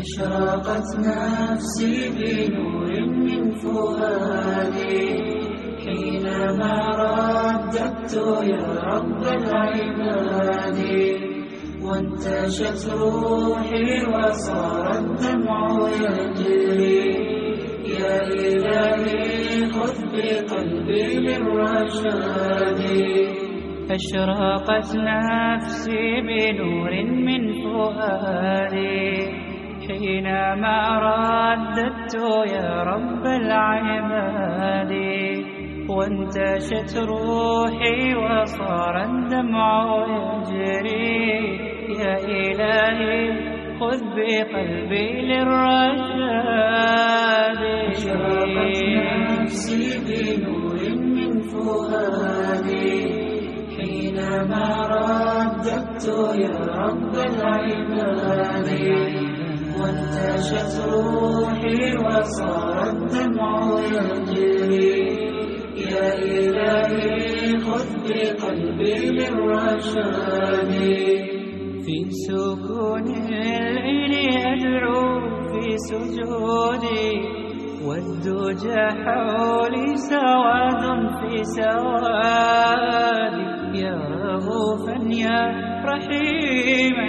أشرقت نفسي بنور من فؤادي حينما رددت يا رب العباد، وانتشت روحي وصار الدمع يجري. يا إلهي خذ بقلبي للرشاد. أشرقت نفسي بنور من فؤادي حينما رددت يا رب العباد، وانتشت روحي وصار الدمع يجري. يا إلهي خذ بقلبي للرشاد. أشرقت نفسي بنور من فؤادي حينما رددت يا رب العباد، وانتشت روحي وصار الدمع يجري. يا إلهي خذ بقلبي للرشاد. في سكون الليل أدعو في سجودي، والدجى حولي سواد في سوادي. يا رؤوفا يا رحيما